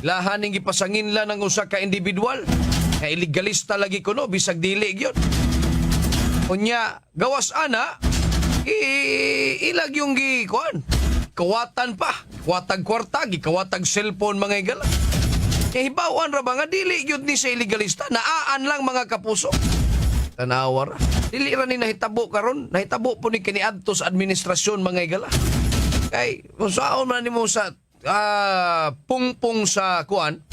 Lahan ning gipasangin lang ng usa ka individual. Nga illegalista lagi kuno bisag dili gyud. Unya gawas ana ilag yung kuan. Kawatan pa, kawatag kwarta, gikawatag cellphone mga igala. Hibawan ra ba nga dili gyud ni sa illegalista, naaan lang mga kapuso. Tanawa ra. Dili ra ni nahitabo karon, nahitabo po ni kaniadto sa administrasyon mga igala. Kay usaon man nimo sa pungpong sa kuan,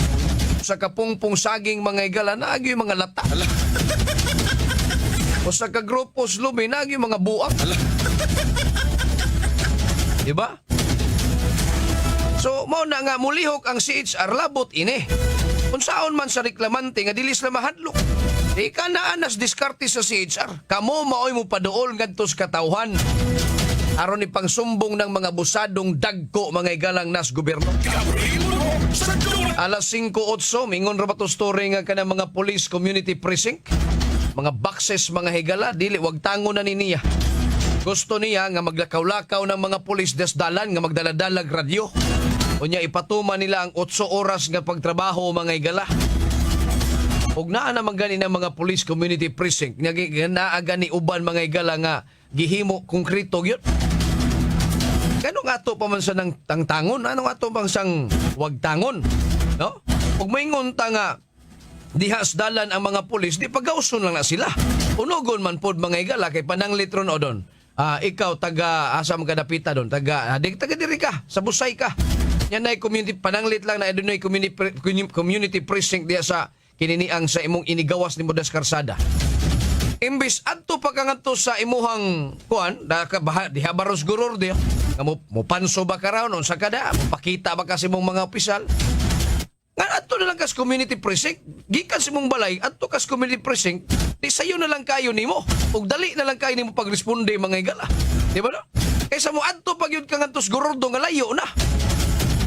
sa kapungpong saging mga igala naagi mga lata. O sa kagrupos lumi naagi mga buak. Diba? So, mao na nga mulihok ang CHR labot ini. Kung saon man sa reklamante nga dilis na mahadlok. Di ka na anas diskarte sa CHR. Kamo maoy mo paduol ngadto sa katawhan. Aron ni pangsumbong ng mga busadong dagko mga igalang nas gobyerno. Alas 5:08 mingon ra ba to story nga kana mga police community precinct. Mga boxes mga higala dili wag tango na ni niya. Gusto niya nga maglakaw-lakaw ng mga pulis desdalan nga magdaladalag radyo. Unya ipatuma nila ang 8 oras nga pagtrabaho mga igala. Ug naa naman gani ng mga police community precinct nga naaga ni uban mga igala nga gihimo konkreto gyud. Kano nga ato pa man sa nang tangtangon? Ano nga ato bang sang wag tangon? No? Ug maingon ta nga dihas dalan ang mga pulis, di pagauson lang na sila. Unogon man pod mga igala kay pananglit ron o doon. Ikaw taga asam ka dapita doon, taga diri ka, sa Busay ka. Yan ay community pananglit lang na adunay community precinct diya sa kininiang sa imong inigawas ni Modas Karsada. Imbis adto pa kangadto sa imuhang kuan, diha baros guror diya. Mo panso ba ka raw sa kada, pakita ba kasi mong mga opisyal? Nga ato na lang kas community precinct, gikan si mong balay, ato kas community precinct, di sayo na lang kayo nimo. Ug dali na lang kayo nimo pagresponde mga igala. Di ba no? Kaysa mo ato pag yun kang antos gorordo nga layo na.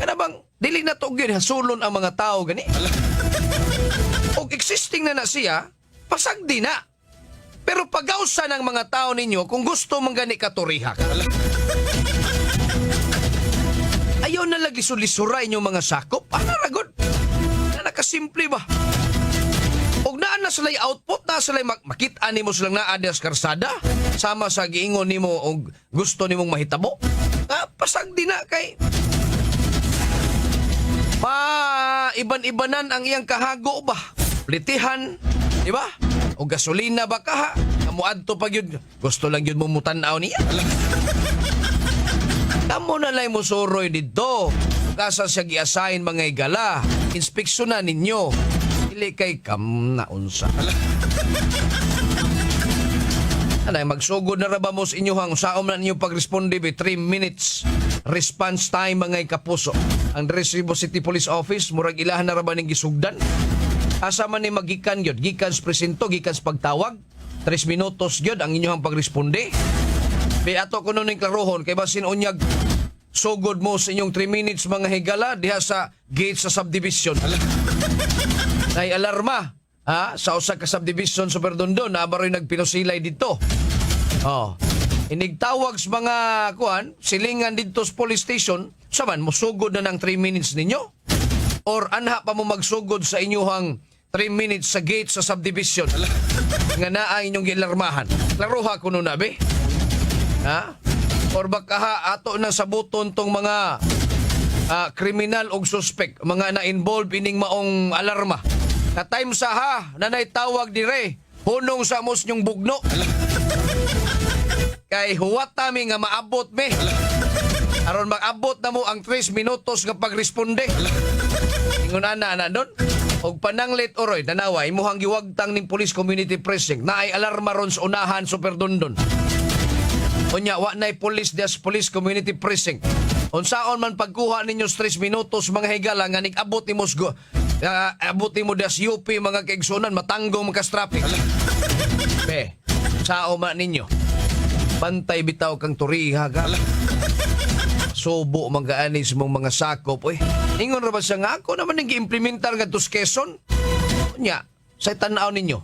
Kana bang dili na to gyud hasulon ang mga tao gani. Ug existing na siya, pasagdi na. Pero pagawsa ng mga tao ninyo kung gusto man gani katoriha ka. Ayaw na lagi sulisuray nyo mga sakop. Ano ragod? Na nakasimple ba? Huwag naan na sila'y output, na sila'y makita ni mo silang naadas karsada. Sama sa giingon ni mo o gusto ni mong mahitabo. Pasag din na kay... Iban-ibanan ang iyang kahago ba? Plitihan, di ba? O gasolina ba kaha? Kamuad to pag yun. Gusto lang yun mumutanaw niya. Tamo na lang mo suroy dito. Kasa siya gi-assign mga igala. Inspeksyon na ninyo. Ili kay kam na unsa. Anay, magsugod na raba mo sa inyohang saom na ninyo pagresponde by 3 minutes response time mga kapuso. Ang Recibo City Police Office, murag ilahan na raba ng gisugdan. Asa man ni magikan yun. Gikan sa presinto, gikan sa pagtawag. 3 minutos yun ang inyohang pagresponde. Kaya ato ko nun yung klarohon, kaya basin unyag sugod mo sa inyong 3 minutes mga higala diha sa gate sa subdivision. Ay alarma sa usa ka subdivision sa Perdondon na baroy nagpinusilay dito. Inigtawag sa mga kuan, silingan dito sa police station, saman mo sugod na ng 3 minutes ninyo? Or anha pa mo magsugod sa inyong 3 minutes sa gate sa subdivision nga naa inyong gilarmahan? Klaroha ko nun na be. Or baka ato na sabuton tong mga kriminal o suspect, mga na-involve ining maong alarma. Ka-time sa nanay tawag dire, hunong sa amos nyong bugno. Kay huwat tami nga maabot me. Aron mag-abot na mo ang 3 minutos nga pagresponde. Ingon ana doon. Og pananglit oroy, nanawa, imuhang giwagtang ning police community precinct na ay alarma ron sa unahan sa Perdondon. Unya, wa na'y police community precinct. Unsaon man pagkuha ninyo 3 minutos mga higala nga nig-abot ni Mosgo. Abot ni mo das UP mga kaigsunan, matanggong makastrapik. Be, sao man ninyo. Bantay bitaw kang turiha ka. Subo mag-aanis mong mga sakop. Ingon ra ba siya nga ako naman nang gi-implementar nga tos Quezon? Unya, sa tanaw ninyo,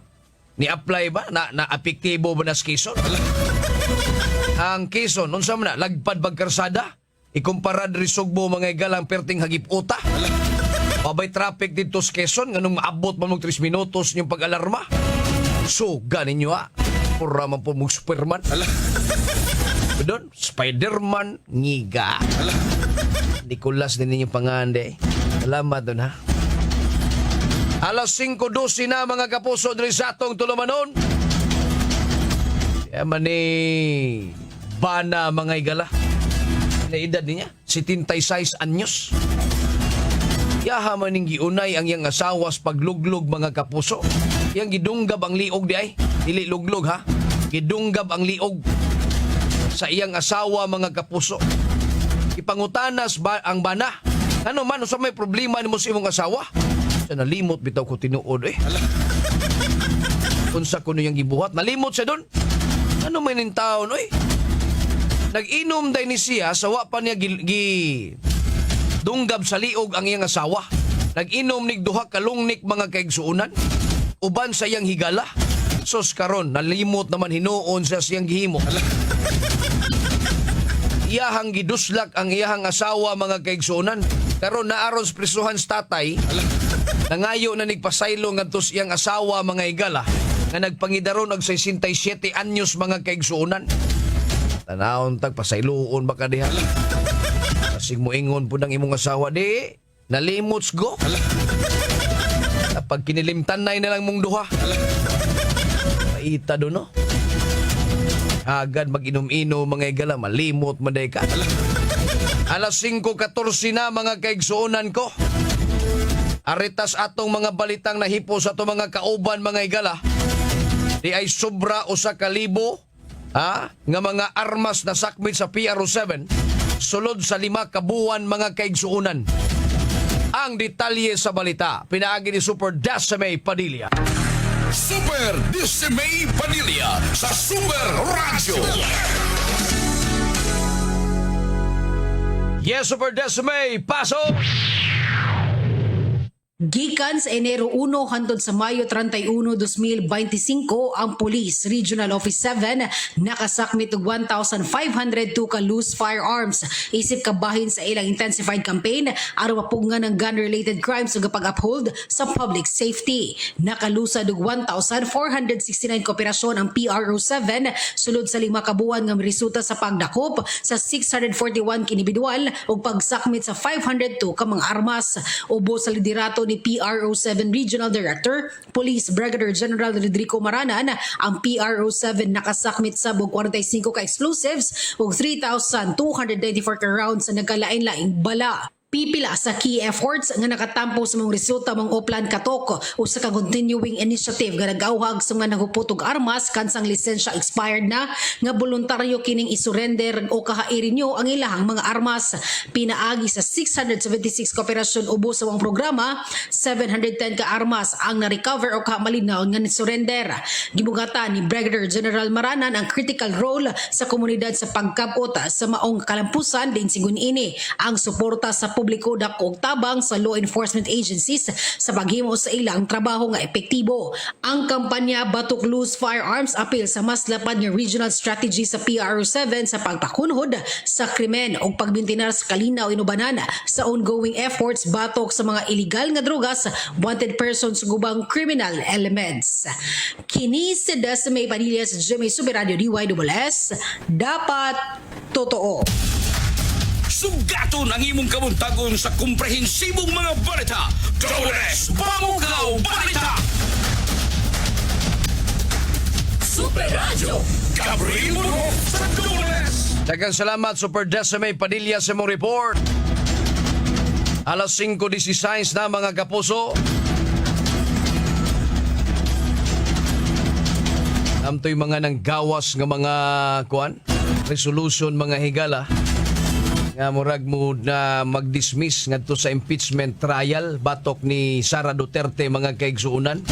ni-apply ba? Na-apektibo ba na sa Quezon? Ang Quezon, unsa man na, lagpad bagkarsada? Ikumpara diri Sugbo mga igalang perting hagip uta? Pabay traffic dito sa Quezon, nganong maabot pa mong 3 minutos yung pag-alarma. So, ganin nyo pura man po mong Superman. Doon, Spider-Man, ngiga. Nicolas din ninyo pangande. Salamat doon ha. Alas 5:12 na mga kapuso diri sa atong tulumanon. Kaya man ni Bana mga igala. Na edad niya, 76 anyos. Yaha man ning giunay ang iyang asawa sa pagluglog mga kapuso. Yang gidunggab ang liog di ay. Dili luglog ha. Gidunggab ang liog sa iyang asawa mga kapuso. Ipangutanas ba ang Bana? Ano man sa may problema nimo sa imong asawa? Sa nalimot bitaw ko tinuod Unsa kuno yang gibuhat? Nalimot siya doon. Ano man ning taon oy? Nag-inom day ni siya sa wa pa niya dunggab sa liog ang iyang asawa. Nag-inom nig duha ka lungnik mga kaigsuunan. Uban sa iyang higala. Sos karon nalimot naman hinuon sa siyang gihimo. Iyahang giduslak ang iyahang asawa mga kaigsuunan. Karon naaron sa prisuhan sa tatay. Nangayo na nigpasaylo ngadto sa iyang asawa mga higala nga nagpangidaron og 67 anyos mga kaigsuunan. Tanawon tag pasayloon baka diha. Kasing moingon po ng imong asawa di nalimots go. Kapag kinilimtanay na lang mong duha. Paita do no. Agad mag-inom-inom mga igala malimot maday ka. Alas 5:14 na mga kaigsuonan ko. Aritas atong mga balitang nahipo sa atong mga kauban mga igala. Di ay sobra usa ka libo nga mga armas na sakmit sa PRO7 sulod sa 5 ka buwan mga kaigsuonan. Ang detalye sa balita pinaagi ni Super Dasame Padilla. Super Dasame Padilla sa Super Radio. Yes, Super Dasame, pasok! Gikan sa Enero 1 hangtod sa Mayo 31, 2025, ang Police Regional Office 7 nakasakmit og 1,502 ka loose firearms isip kabahin sa ilang intensified campaign aron mapugngan ang gun-related crimes ug pag-uphold sa public safety. Nakalusad og 1,469 kooperasyon ang PRO7 sulod sa 5 ka buwan nga resulta sa pagdakop sa 641 individual ug pagsakmit sa 502 ka mga armas. Ubos sa liderato ni PRO7 Regional Director, Police Brigadier General Rodrigo Maranan, ang PRO7 nakasakmit sa 45 ka explosives ug 3,294 ka rounds sa nagkalain-laing bala. Pipila sa key efforts nga nakatampo sa mga resulta mga Oplan Katok o sa continuing initiative nga nag-awhag sa mga naguputog armas kansang lisensya expired na nga voluntaryo kining isurrender o kahairinyo ang ilahang mga armas. Pinaagi sa 676 kooperasyon ubos sa mga programa, 710 ka armas ang na-recover o kamalinaw nga ni-surrender. Gibugatan ni Brigadier General Maranan ang critical role sa komunidad sa pagkabot sa maong kalampusan din sigun ini ang suporta sa publiko dakog tabang sa law enforcement agencies sa paghimo sa ilang trabaho nga epektibo. Ang kampanya Batok Loose Firearms apil sa mas lapad nga regional strategy sa PRO7 sa pagpakunhod sa krimen o pagbintinar sa kalinaw inubanan sa ongoing efforts batok sa mga illegal nga drogas, wanted persons gubang criminal elements. Kini si Dasame Padilla sa GMA Super Radio DYSS, dapat totoo. Sugaton ang imong kabuntagon sa komprehensibong mga balita. Dores Bamugaw Balita. Super Radio. Gabriel Muro sa Dores. Daghang salamat Super Dasame Padilla sa mong report. Alas 5:16 na mga kapuso. Amtoy mga nanggawas nga mga resolution mga higala nga murag mo na mag-dismiss ngadto sa impeachment trial batok ni Sara Duterte mga kaigsuunan.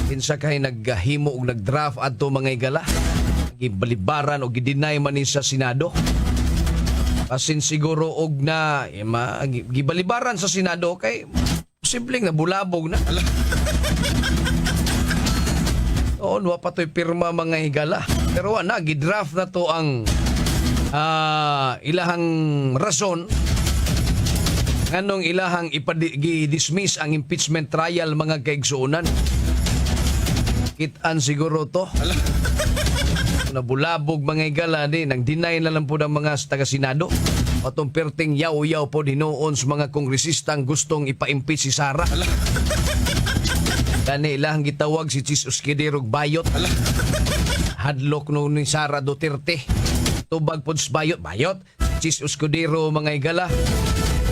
Kinsa kay naghimo og nagdraft adto mga higala. Gibalibaran o gidinay man ni sa Senado. Pasin siguro og na gibalibaran sa Senado kay posibleng nabulabog na. Oo, wa pa to'y pirma mga higala. Pero wala, gidraft na to ang ilahang rason nganong ilahang dismiss ang impeachment trial mga kaigsuunan. Kitaan siguro to. Nabulabog mga igala ni nang deny na lang po ng mga taga-Senado. O itong perting yaw-yaw po dinoon sa mga kongresistang gustong ipa-impeach si Sara. Kani ilahang gitawag si Chis Escudero Bayot. Hadlok no ni Sara Duterte. Tubag po sa Bayot. Chis Escudero mga igala.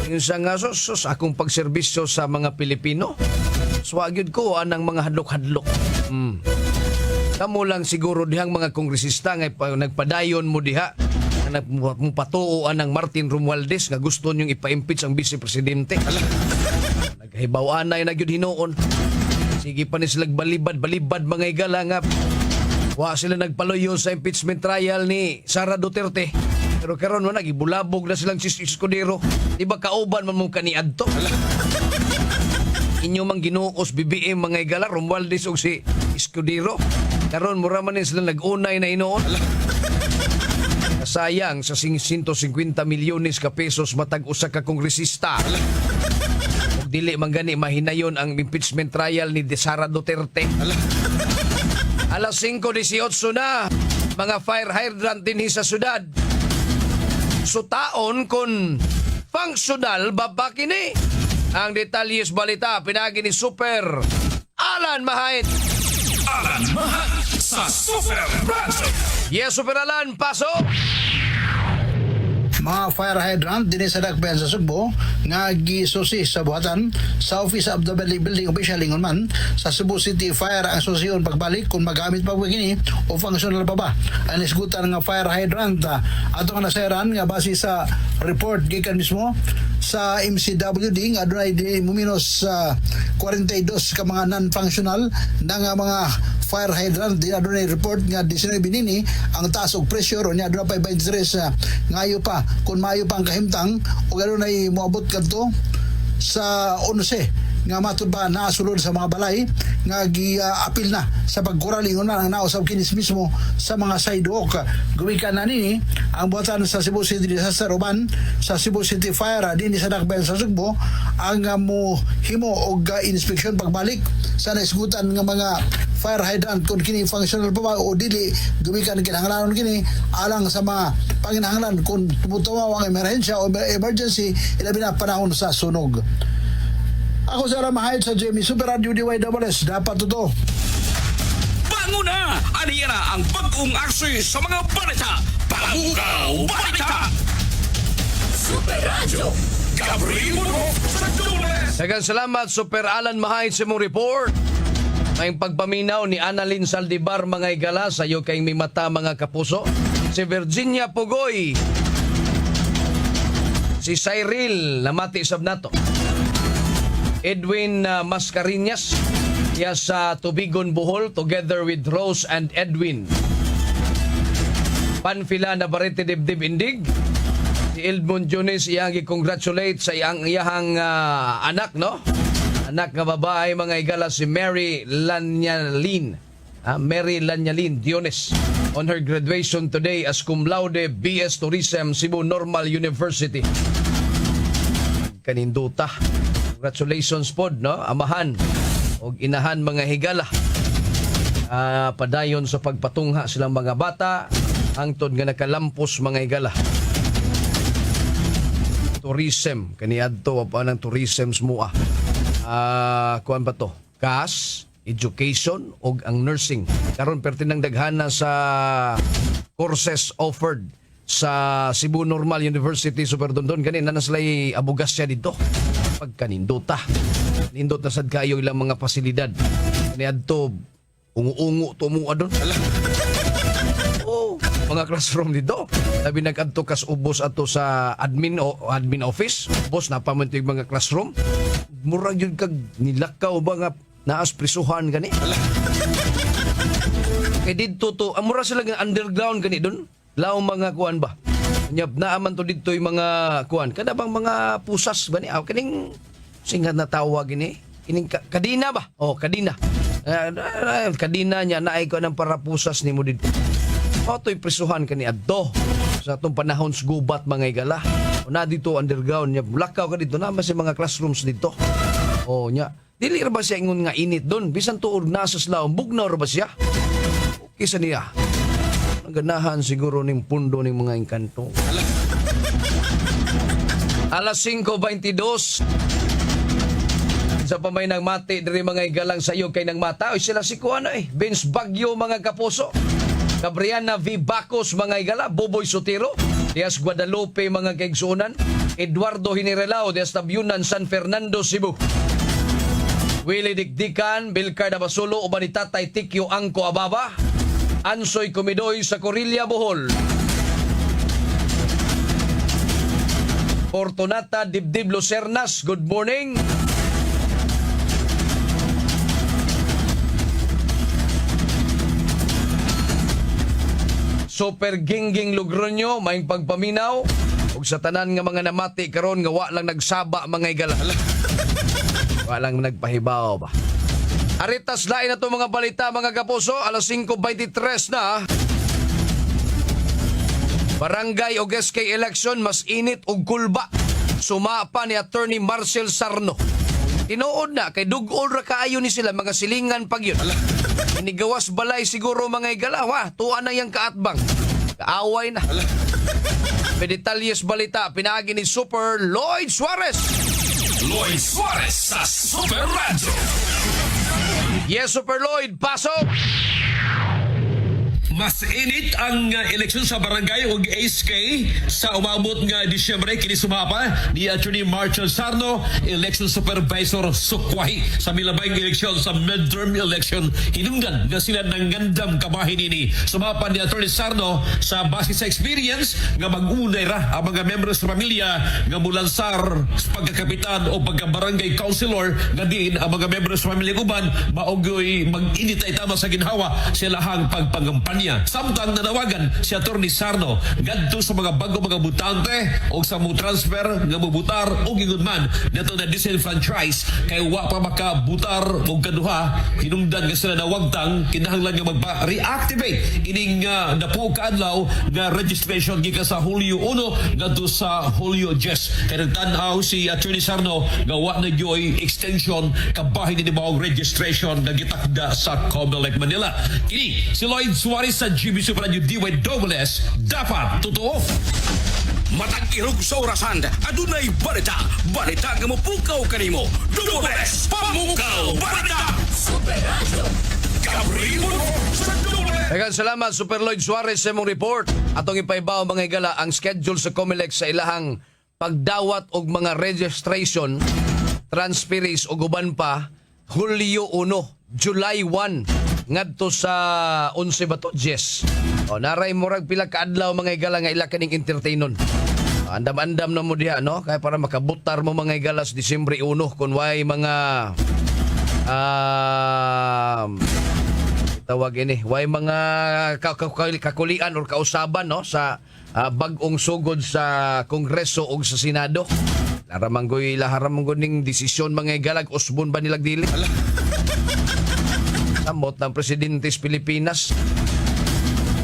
Yung sa nga sos akong pagserbisyo sa mga Pilipino. Swagyod ko anang mga hadlok-hadlok. Kamu lang siguro dihang mga kongresista nga nagpadayon mo diha na nagpatuoan ng Martin Romualdez nga gusto niyong ipa-impeach ang Vice Presidente. Naghibaw-an na yun hinoon. Sige pa ni sila balibad mga igala nga wa sila nagpaloyo sa impeachment trial ni Sara Duterte. Pero karon mo nagibulabog na silang Chis Escudero. Diba kauban man mong kaniadto? Inyo mang ginuos BBM mga igala Romualdez o si Escudero. Karon mura man sila nag-unay na inoon. Sayang sa 150 milyones ka pesos matag usa ka kongresista. Ug dili man gani mahinayon ang impeachment trial ni Sara Duterte. Alas 5:18 na mga fire hydrant dinhi sa syudad. Sutaon kun functional ba kini? Ang detalyes balita pinagi ni Super Alan Mahait. Alan Mahal sa Super Radyo. Yes, Super Alan, pasok! Mga fire hydrant din sa dakbayan sa Sugbo nga gisusi sa buhatan sa Office of the Building Official lingon man sa Cebu City Fire Association pagbalik kung magamit pa kini o functional pa ba ang isgutan nga fire hydrant ato nga naseran nga base sa report gikan mismo sa MCWD nga adunay di muminos 42 ka mga non-functional na nga mga fire hydrant di adunay report nga 19 nini ang taas og pressure o nya adunay pa 23 ngayo pa kung mayo pa ang kahimtang o gano'n ay muabot kadto sa 11 nga matud ba nasulod sa mga balay nga gi-apil na sa pagkuralingon na ang nausab kinis mismo sa mga sidewalk. Gumikan na nini ang buhatan sa Cebu City Disaster Uban sa Cebu City Fire din sa dakbayan sa Sugbo ang mo himo og inspection pagbalik sa naisgutan nga mga fire hydrant kung kini functional pa ba o dili gumikan kinahanglanon kini alang sa mga panginahanglan kung tumutuwa ang emerhensya o emergency ilabi na panahon sa sunog. Ako sa Ramahayat sa Jimmy Super Radio DYWS. Dapat ito. Bango na! Aniya na ang bagong aksi sa mga balita. Pamukaw Balita! Super Radio. Gabriel mo sa Dunes. Daghang salamat, Super Alan Mahait sa mong report. May pagpaminaw ni Annalyn Saldivar mga igala sa iyo kay may mata mga kapuso. Si Virginia Pugoy. Si Cyril namati sab nato. Edwin Mascarinas sa Tubigon, Bohol together with Rose and Edwin. Panfila na Barete Dibdib Indig. Si Edmond Jones iyang i-congratulate sa iyang anak, no? Anak nga babae mga igala si Mary Lanyalin. Mary Lanyalin Diones on her graduation today as cum laude BS Tourism Cebu Normal University. Kaninduta. Congratulations pod, no? Amahan o inahan mga higala. Padayon sa pagpatungha silang mga bata hangtod nga nakalampos mga higala. Tourism kaniadto pa ng tourism mua. Kuan ba to? CAS, education o ang nursing. Karon pertinang daghana sa courses offered sa Cebu Normal University Superdondon ganin na sila'y abogasya dito pagkanindota nindot na sad kayo ilang mga pasilidad kaniadto ungu-ungu tumua doon mga classroom dito labi nag-adto kas ubos ato sa admin office ubos na pamanto yung mga classroom murag yun kag nilakaw ba nga naas prisuhan gani kay dito to mura sila nga underground gani doon lao mga kuan ba? Nyab naaman to dito yung mga kuan. Kada bang mga pusas ba ni? Kining singat na tawag ini. Kining kadina ba? Oh, kadina. Kadina niya naay ko ng para pusas ni mo dito. O to'y prisuhan kani adto sa atong panahon sa gubat mga igala. O na dito underground niya. Lakaw ka dito. Naman sa mga classrooms dito. O nya. Dili ra ba siya ingon nga init doon? Bisan tuod nasa slaw. Bugnaw ra ba siya? Okay sa niya. Naganahan siguro ning pundo ning mga engkanto. Alas 5:22. Sa pamay ng mati, diri mga igalang sayo kay nang mata. Oy sila si Kuano Vince Bagyo mga kapuso. Gabriana V. Bacos mga igala. Boboy Sotero. Dias Guadalupe mga kaigsunan. Eduardo Hinerelao Dias Tabyunan San Fernando, Cebu. Willie Dikdikan, Bilcar Nabasulo, uban ni Tatay Tikyo Angko Ababa. Ansoy Kumidoy sa Corilla, Bohol. Fortunata Dibdib Lucernas, good morning. Super Gingging Lugronyo, maing pagpaminaw. Ug sa tanan nga mga namati karon nga wa lang nagsaba mga igala. Wa lang nagpahibaw ba. Aritas lain na to mga balita mga kapuso. Alas 5:23 na. Barangay o SK election mas init og kulba. Sumapa ni Attorney Marcel Sarno. Tinuod na kay dugol ra kaayo ni sila mga silingan pag yun. Inigawas balay siguro mga igalawa. Tuan na yang kaatbang. Kaaway na. Pedetalyes balita pinagi ni Super Lloyd Suarez. Lloyd Suarez sa Super Radio. Yes, Super Lloyd, pasok! Mas init ang eleksyon sa barangay o SK sa umabot nga Disyembre kini sumapa ni Attorney Marcel Sarno, election supervisor Sukway sa milabay eleksyon sa midterm election. Hinungdan nga sila nanggandam kabahin ini. Sumapa ni Attorney Sarno sa base sa experience nga mag-unay ra ang mga membro sa pamilya nga mulansar sa pagkakapitan o pagkabarangay councilor nga din ang mga membro sa pamilya uban maogoy mag-init ay tama sa ginhawa silahang pagpangampanya. Samtang nanawagan si Attorney Sarno ngadto sa mga bago mga butante o sa mo transfer nga mobutar o gingon man nato na disenfranchise kay wa pa makabutar og kaduha. Hinungdan nga sila nawagtang kinahanglan nga magpa-reactivate ining napuo kaadlaw nga registration gikan sa Hulyo 1 ngadto sa Hulyo 10. Kay nagtan-aw si Attorney Sarno nga wa na gyoy extension kabahin ni mao registration nga gitakda sa Comelec Manila. Kini si Lloyd Suarez sa GB Super Radio DWS dapat totoo. Matag irog sa orasan, adunay balita. Balita nga mopukaw kanimo. Dores Pamukaw Balita. Super Radio. Gabriel sa Dores. Daghang salamat Super Lloyd Suarez sa imong report. Atong ipaibaw mga igala ang schedule sa Comelec sa ilahang pagdawat og mga registration, transferees og uban pa Hulyo 1, July 1 ngadto sa 11 ba to? Yes. O naray murag pila ka adlaw mga igala nga ila kaning entertainon. Andam-andam na mo diha no kay para makabutar mo mga igala sa Disyembre 1 kun way mga tawag ini way mga kakulian or kausaban no sa bag-ong sugod sa Kongreso o sa Senado. Laramanggoy laharamanggoy ning desisyon mga igalag usbon ba nilag dili? Samot ng presidente sa Pilipinas.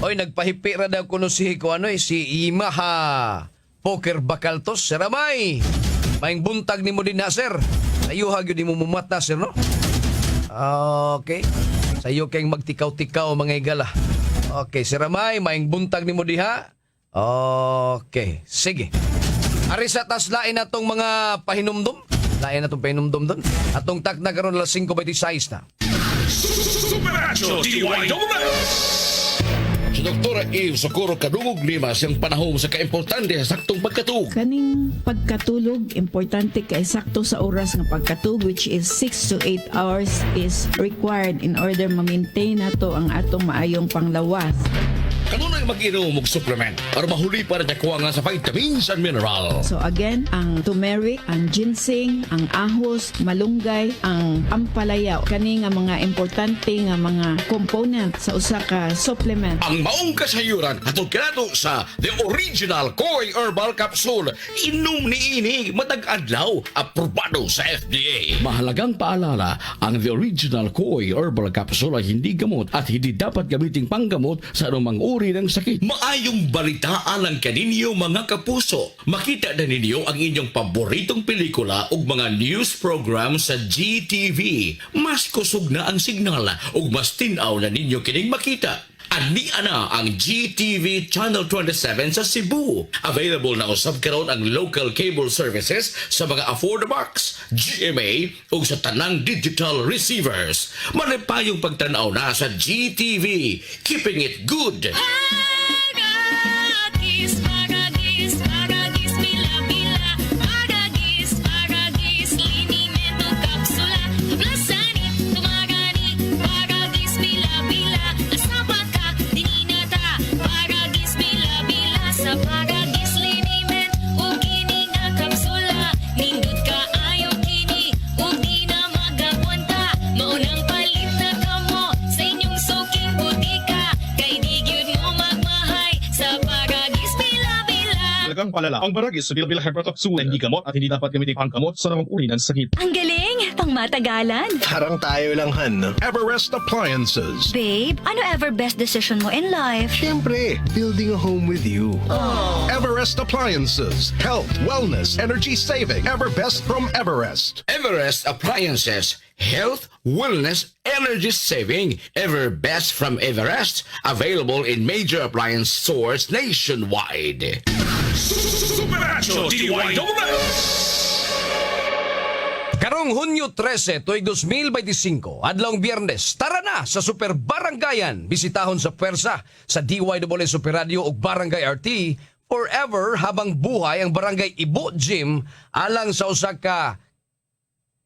Oy, nagpahipi ra daw kuno si si Imaha Poker Bakaltos. Saramay, maing buntag ni mo din na, sir. Ayuha gyud mo mumata, sir, no? Okay. Sayo kayong magtikaw-tikaw mga igala. Okay, saramay, maing buntag ni mo diha. Okay, sige. Ari sa taslain natong mga pahinumdum. Lain natong pahinumdum doon. Atong tak na karon alas 5:26 na. Super Radio DWS. Si Dr. Eve Socorro Kadungog Lima siyang panahon sa kaimportante sa saktong pagkatug. Kaning pagkatulog, importante kay sakto sa oras ng pagkatug which is 6 to 8 hours is required in order ma-maintain nato ang atong maayong panglawas. Kanunay mag-inom og supplement para mahuli para nakuha nga sa vitamins and mineral. So again, ang turmeric, ang ginseng, ang ahos, malunggay, ang ampalaya, kani nga mga importante nga mga component sa usa ka supplement. Ang maong kasayuran atong kinato sa The Original Koi Herbal Capsule. Inom ni ini matag adlaw, aprobado sa FDA. Mahalagang paalala, ang The Original Koi Herbal Capsule ay hindi gamot at hindi dapat gamiting panggamot sa anumang uri uri ng sakit. Maayong balitaan ang kaninyo mga kapuso. Makita na ninyo ang inyong paboritong pelikula ug mga news program sa GTV. Mas kusog na ang signal ug mas tinaw na ninyo kining makita. Ani ana ang GTV Channel 27 sa Cebu. Available na usab karon ang local cable services sa mga AffordaBox, GMA ug sa tanang digital receivers. Manipayong pagtanaw na sa GTV. Keeping it good. Pagagis, pagagis, pagagis, bila-bila. Pagagis, pagagis, linimento, kapsula. Tablasanit, tumagani. Pagagis, bila-bila. Asapat ka, dininata. Pagagis, bila-bila. Sa pagagis, liniment, o kini nga kapsula. Nindot ka, ayaw kini, o di na magapunta. Maunang palit na kamo sa inyong suking butika. Kay di gyud mo magmahay sa pagagis, bila-bila. Talagang palala. Ang baragis sa Bilbil Hypertoxul hindi gamot at hindi dapat gamitin pangkamot sa namang uri ng sakit. Ang galing! Pang matagalan! Parang tayo lang, Han. Everest Appliances. Babe, ano ever best decision mo in life? Siyempre, building a home with you. Everest Appliances. Health, wellness, energy saving. Everbest from Everest. Everest Appliances. Health, wellness, energy saving. Ever best from Everest. Available in major appliance stores nationwide. Superacho DYWS. Karong Hunyo 13, tuig 2025, adlawng Biyernes, tara na sa Super Barangayan. Bisitahon sa pwersa sa DYWS Super Radio ug Barangay RT. Forever habang buhay ang Barangay Ibo Gym alang sa usa ka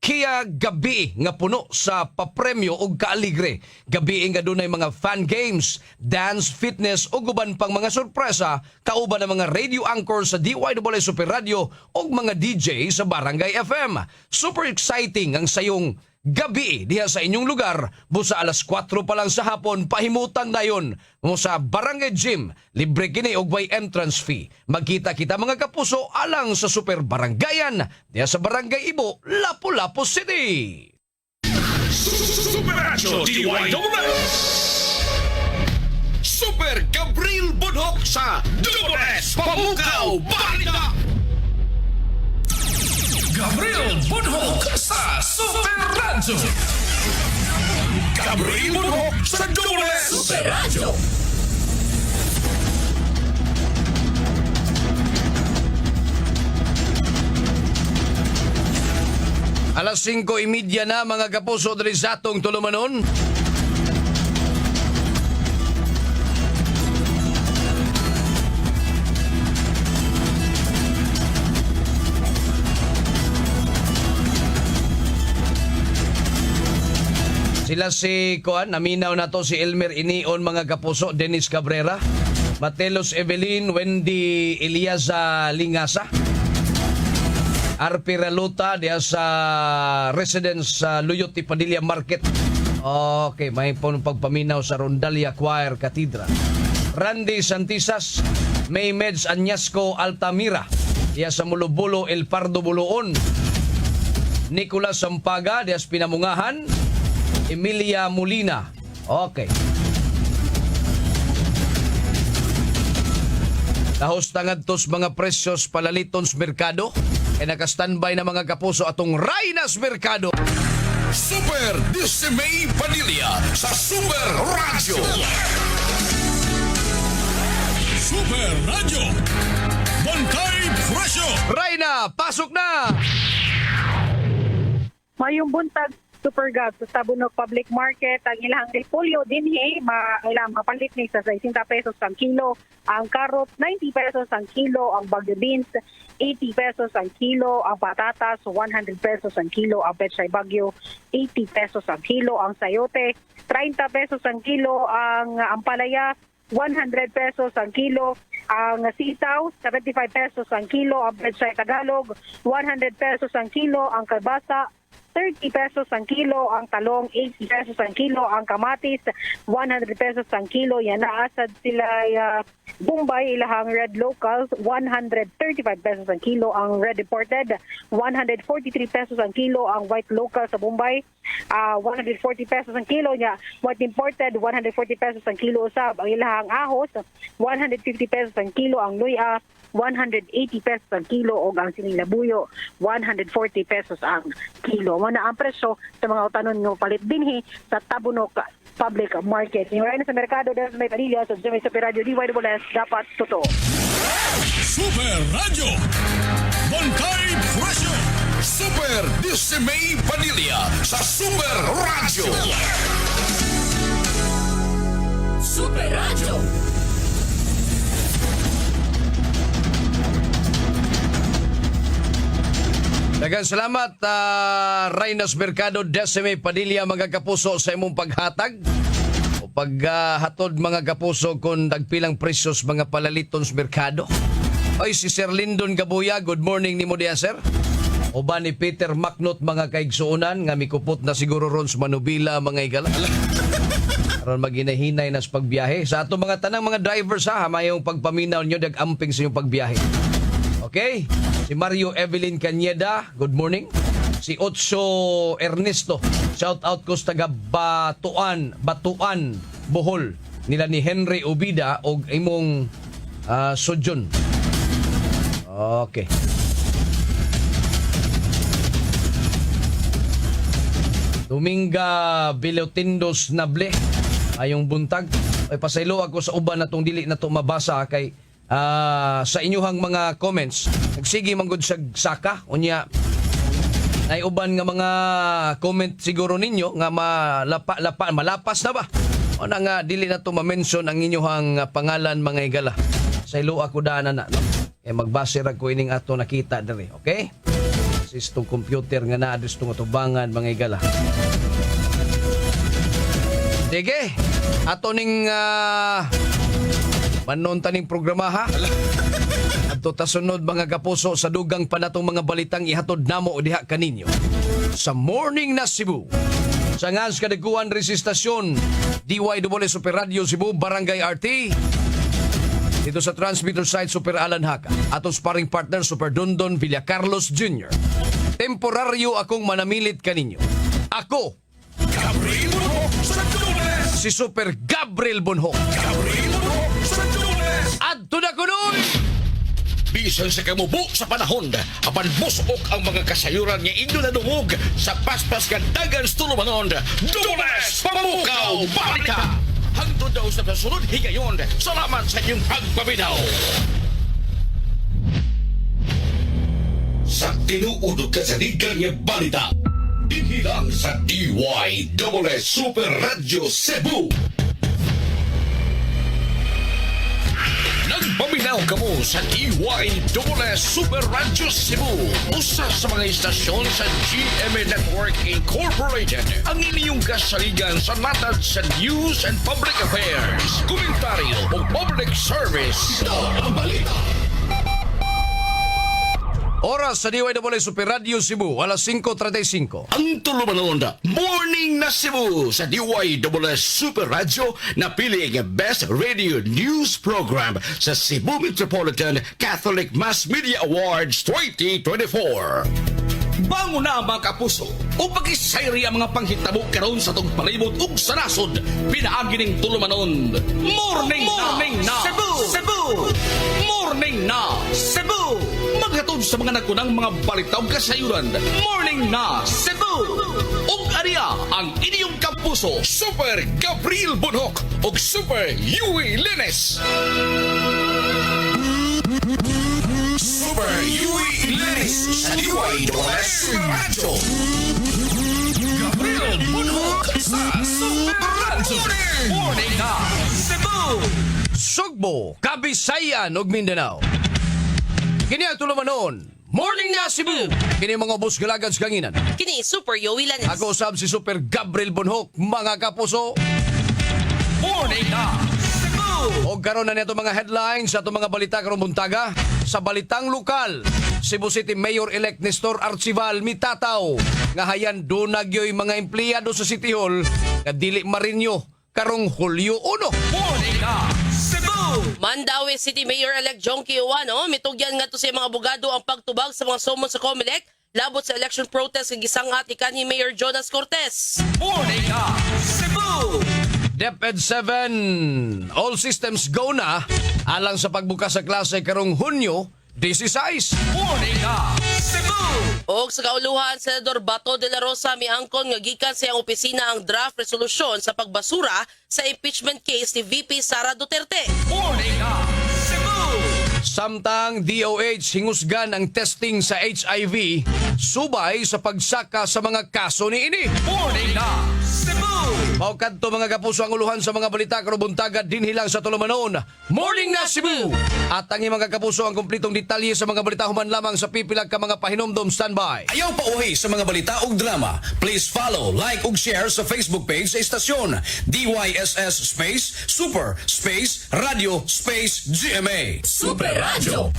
Kia gabi nga puno sa papremyo ug kaaligre. Gabi nga dunay mga fan games, dance, fitness ug uban pang mga sorpresa kauban ng mga radio anchors sa DYWS Super Radio ug mga DJ sa Barangay FM. Super exciting ang sayong gabi diha sa inyong lugar. Busa alas 4 pa lang sa hapon, pahimutan na yun mo sa Barangay Gym. Libre kini og way entrance fee. Magkita-kita mga kapuso alang sa Super Barangayan diha sa Barangay Ibo, Lapu-Lapu City. Superacho DYWS. Super Gabriel Budhok sa DWS Pamukaw Balita. Gabriel Budhok sa Super Radio. Gabriel Budhok sa DWS Super Radio. Alas 5:30 na mga kapuso diri sa atong tulumanon. Sila si Kuan, naminaw na to si Elmer Inion mga kapuso, Dennis Cabrera, Matelos Evelyn, Wendy Eliasa Lingasa, Arpi Raluta diya sa residence sa Luyoti Padilla Market. Okay, may pagpaminaw sa Rondalia Choir Cathedral. Randy Santisas, May Meds Añasco Altamira diya sa Mulubulo El Pardo Buloon. Nicolas Sampaga diya sa Pinamungahan. Emilia Molina. Okay. Tahos tangadtos mga presyos palaliton sa merkado. Kaya naka-standby na mga kapuso atong Rainas Merkado. Super Dismay Padilla sa Super Radio. Super Radio. Bantay Presyo. Raina, pasok na! Mayong buntag Super Gab sa Tabunog Public Market ang ilang repolyo dinhi mapalit ni sa 60 pesos ang kilo, ang carrot 90 pesos ang kilo, ang bagyo beans 80 pesos ang kilo, ang patatas 100 pesos ang kilo, ang pechay bagyo 80 pesos ang kilo, ang sayote 30 pesos ang kilo, ang ampalaya 100 pesos ang kilo, ang sitaw 75 pesos ang kilo, ang pechay Tagalog 100 pesos ang kilo, ang kalbasa 30 pesos ang kilo, ang talong 80 pesos ang kilo, ang kamatis 100 pesos ang kilo. Yan naasad sila Bombay, ilahang red locals, 135 pesos ang kilo ang red imported, 143 pesos ang kilo ang white local sa Bombay, 140 pesos ang kilo niya, white imported, 140 pesos ang kilo usab. Ang ilahang ahos, 150 pesos ang kilo ang luya, 180 pesos ang kilo o ang sinilabuyo, 140 pesos ang kilo. Muna ang presyo sa mga utanon ng palit dinhi sa Tabunok Public Market. Yung rin sa merkado dahil sa may Padilla, sa may Super Radio DYWS, dapat totoo. Super Radio. Bangkay Presyo. Super Dismay Padilla sa Super Radio. Super Radio. Daghang salamat, Reynos Mercado, Decime Padilla, mga kapuso, sa imong paghatag o paghatod, mga kapuso, kung nagpilang presyos mga palaliton sa merkado. Oy, si Sir Lindon Gabuya, good morning ni mo diya, sir. O ba ni Peter Macnot, mga kaigsuunan, nga mikupot na siguro ron sa Manubila, mga igala. Aron maginahinay na sa pagbiyahe. Sa ato mga tanang mga drivers, ha, mayong pagpaminaw nyo, dag-amping sa inyong pagbiyahe. Okay? Si Mario Evelyn Cañeda, good morning. Si Otso Ernesto, shout out ko sa taga Batuan, Bohol. Nila ni Henry Obida o imong Sudyon. Okay. Dominga Bilotindos Nable, ayong buntag. Ay pasaylo ako sa uban na tong dili na to mabasa kay sa inyuhang mga comments. Nagsige manggod sa saka unya ay uban nga mga comment siguro ninyo nga malapas na ba o na nga dili na to ma-mention ang inyuhang pangalan, mga igala. Sa ilo ako dana na no? Magbase ra ko ining ato nakita diri, okay? Sistong computer nga naa distong atubangan, mga igala. Sige, ato ning manon taning programa, ha? Adto ta sunod, mga kapuso, sa dugang pa natong mga balitang ihatod namo o diha kaninyo sa Morning na Cebu. Sa ngas kadagkuan resistasyon, DYWS Super Radio Cebu, Barangay RT. Dito sa transmitter site Super Alan Haka. Atong sparring partner Super Dondon Villacarlos Jr. Temporaryo akong manamilit kaninyo. Ako, Gabriel Bonhoc sa Tunes. si Super Gabriel Bonhoc. Gabriel Bonhoc sa Tunes. Adto na kunoy! Bisan sa kamubo sa panahon, apan busok ang mga kasayuran nga indo na dungog sa paspas kandagan sa tulumanon. Dunes Pamukaw Balita! Hangtod daw sa kasunod higayon. Salamat sa inyong pagpabinaw. Sa tinuudog ka sa digang nga balita, dinhilang sa DYWS Super Radio Cebu. Nagpaminaw ka mo sa DYWS Super Radio Cebu, usa sa mga istasyon sa GMA Network Incorporated. Ang inyong kasaligan sa natad sa news and public affairs, komentaryo o public service. Ito ang balita. Oras sa DYWS Super Radio Cebu, alas 5:35. Ang tulumanon, Morning na Cebu sa DYWS Super Radio, napili ang Best Radio News Program sa Cebu Metropolitan Catholic Mass Media Awards 2024. Bango na, mga kapuso, o pag-isayri ang mga panghitabo karon sa tong palibot ug sa nasod. Pinaagi ning tulumanon. Morning na Cebu! Morning na Cebu! Maghatod sa mga nakunang mga balita ug kasayuran. Morning na Cebu! Ug ariya ang inyong kapuso, Super Gabriel Bonhoc ug Super Yui Lines. Super Yui Lines sa DYWS Super Radio. Gabriel Bonhoc sa Super Radio. Morning na Cebu. Sugbo, Kabisayan ug Mindanao. Kini ang tulumanon. Morning na Cebu. Kini mga bus galagad sa kanginan. Kini Super Yowie Lanes. Ako usab si Super Gabriel Bonhoc, mga kapuso. Morning na Cebu. O karon na nito mga headlines sa itong mga balita karong buntaga. Sa balitang lokal, Cebu City Mayor-elect Nestor Archival mitataw nga hayan dunagyoy mga empleyado sa City Hall nga dili marinyo karong Hulyo 1. Morning na Cebu. Mandawi City Mayor-elect Jonky Uwano, mitugyan nga to sa mga abogado ang pagtubag sa mga sumon sa COMELEC labot sa election protest kag gisangat ni kanhi Mayor Jonas Cortez. Morning Cebu. DepEd 7, all systems go na alang sa pagbukas sa klase karong Hunyo 16. Morning Cebu. Og sa kauluhan, Senador Bato de la Rosa miangkon nga gikan sa iyang opisina ang draft resolusyon sa pagbasura sa impeachment case ni VP Sara Duterte. Morning Cebu. Samtang DOH hingusgan ang testing sa HIV subay sa pagsaka sa mga kaso ni ini. Morning Cebu. Maukadto mga kapuso ang uluhan sa mga balita karong buntaga dinhi lang sa Tulumanon. Morning na Cebu! At ang mga kapuso ang kumplitong detalye sa mga balita human lamang sa pipilag ka mga pahinomdom standby. Ayaw pa uwi sa mga balita ug drama. Please follow, like ug share sa Facebook page sa istasyon DYSS Space Super Space Radio Space GMA. Super Radio.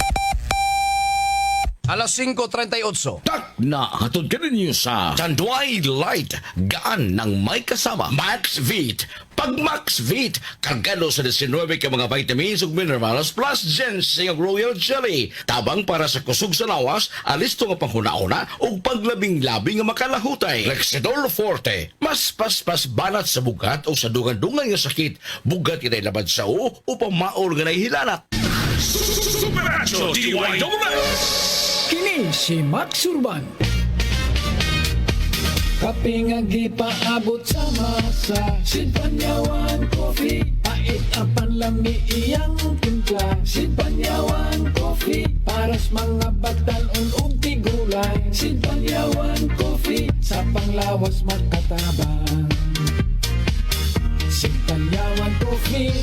Alas 5:38. Tak na hatod ka ninyo sa Tanduay Light, gaan ng may kasama Max Vit. Pag Max Vit, kargado sa 19 ka mga vitamins ug minerals plus ginseng ug royal jelly. Tabang para sa kusog sa lawas, alisto nga panghuna-una ug paglabing-labing nga makalahutay. Lexidol Forte, mas paspas banat sa bugat o sa dungan-dungan nga sakit. Bugat kitay labad sa upang maol nga nahihilanat. Super Radio DYSS. Kini si Max Urban. Kape nga gipaabot sa masa, si Panyawan Coffee. Pait apan lami iyang timpla, si Panyawan Coffee. Paras mga batalon ug tigulay, si Panyawan Coffee. Sa panglawas makatabang, si Panyawan Coffee.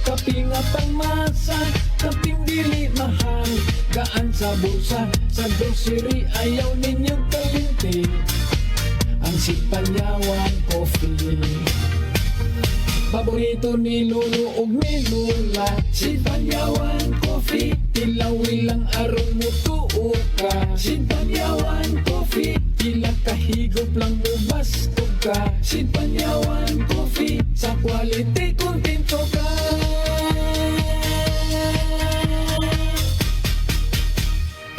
Kaping nga pangmasa, kaping dili mahal, gaan sa bulsa, sa grocery ayaw ninyong kalinti. Ang Panyawan Coffee. Paborito ni Lolo ug ni Lola, si Panyawan Coffee. Tilawi lang aron mo tuo ka, si Panyawan Coffee. Pila kahigop lang mo bastog ka, si Panyawan Coffee. Sa quality kontento ka.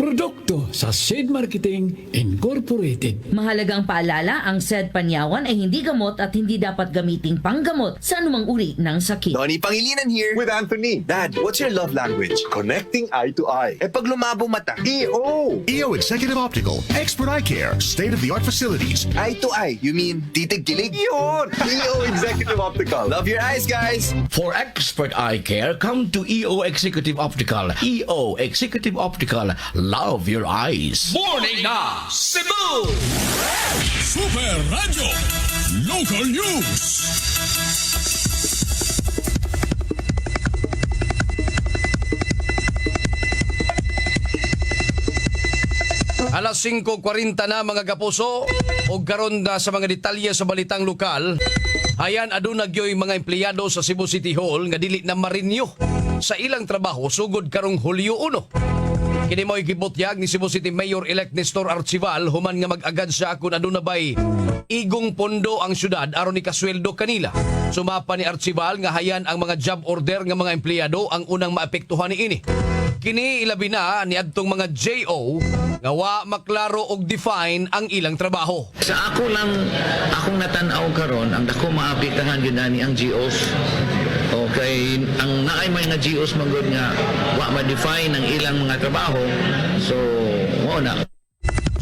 Produkto sa SED Marketing Incorporated. Mahalagang paalala, ang SED Panyawan ay hindi gamot at hindi dapat gamiting panggamot sa anumang uri ng sakit. Donnie Pangilinan here with Anthony. Dad, what's your love language? Connecting eye to eye. Eh pag lumabo mata, EO. EO Executive Optical, expert eye care, state-of-the-art facilities. Eye to eye, you mean titig-kilig? Yun! EO Executive Optical. Love your eyes, guys! For expert eye care, come to EO Executive Optical. EO Executive Optical. Love your eyes. Morning Cebu. Super Radio. Local News. Alas 5:40 na mga kapuso o karon na sa mga detalye sa balitang lokal. Hayan aduna gyoy mga empleyado sa Cebu City Hall nga dili na marinyo sa ilang trabaho sugod karong Hulyo 1. Kini mo'y gibutyag ni Cebu City Mayor-elect Nestor Archival human nga mag-agad siya kung aduna bay igong pondo ang syudad aron ikasweldo kanila. Sumapa ni Archival nga hayan ang mga job order nga mga empleyado ang unang maapektuhan ni ini. Kini ilabi na ni adtong mga JO nga wa maklaro og define ang ilang trabaho. Sa ako lang akong natanaw karon ang dako maapektahan gyud ani ang GOs. Okay, ang naay may nga GOs magud nga wa ma-define ang ilang mga trabaho. So, mo na.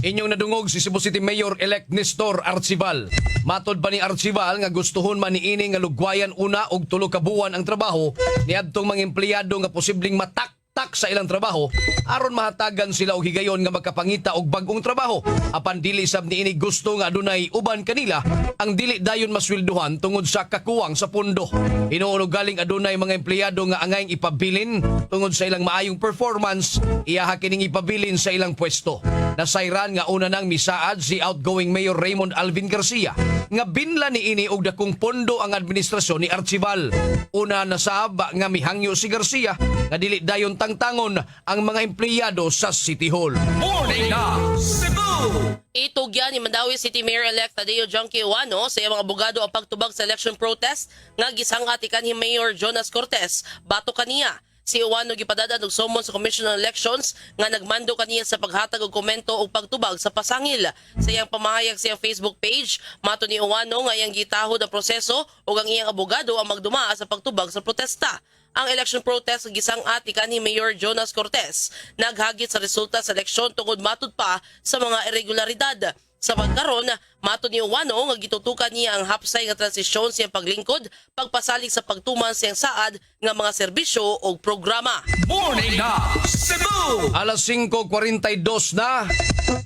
Inyong nadungog si Cebu City Mayor-elect Nestor Archival. Matod pa ni Archival nga gustuhon man ni ini nga lugwayan una og 3 ka buwan ang trabaho ni adtong mga empleyado nga posibleng matak sa ilang trabaho aron mahatagan sila og higayon nga magkapangita og bag-ong trabaho. Apan dili sab niini gusto nga adunay uban kanila ang dili dayon masweldohan tungod sa kakuwang sa pundo. Hinuon galing adunay mga empleyado nga angayng ipabilin tungod sa ilang maayong performance, iyaha kining ipabilin sa ilang pwesto. Nasayran nga una nang misaad si outgoing Mayor Raymond Alvin Garcia nga binla ni ini og dakong pondo ang administrasyon ni Archival. Una nasab nga mihangyo si Garcia nga dili dayon tangtangon ang mga empleyado sa City Hall. Morning na Cebu! Itugyan ni Mandawi City Mayor-elect Tadeo Junkie Uwano sa iyang mga abogado ang pagtubag sa election protest nga gisangat ikanhi Mayor Jonas Cortez bato kaniya. Si Uwano gipadadaan og summon sa Commission on Elections nga nagmando kaniya sa paghatag og komento og pagtubag sa pasangil. Sa iyang pamahayag sa iyang Facebook page, mato ni Uwano nga iyang gitahod ang proseso ug ang iyang abogado ang magdumaa sa pagtubag sa protesta. Ang election protest gisangat ikanhi Mayor Jonas Cortez naghagit sa resulta sa eleksyon tungod matud pa sa mga irregularidad. Sa pagkaron, mato ni Uwano nga gitutukan niya ang hapsay nga transisyon siyang paglingkod, pagpasalig sa pagtuman siyang saad nga mga serbisyo o programa. Morning na Cebu! Alas 5:42 na,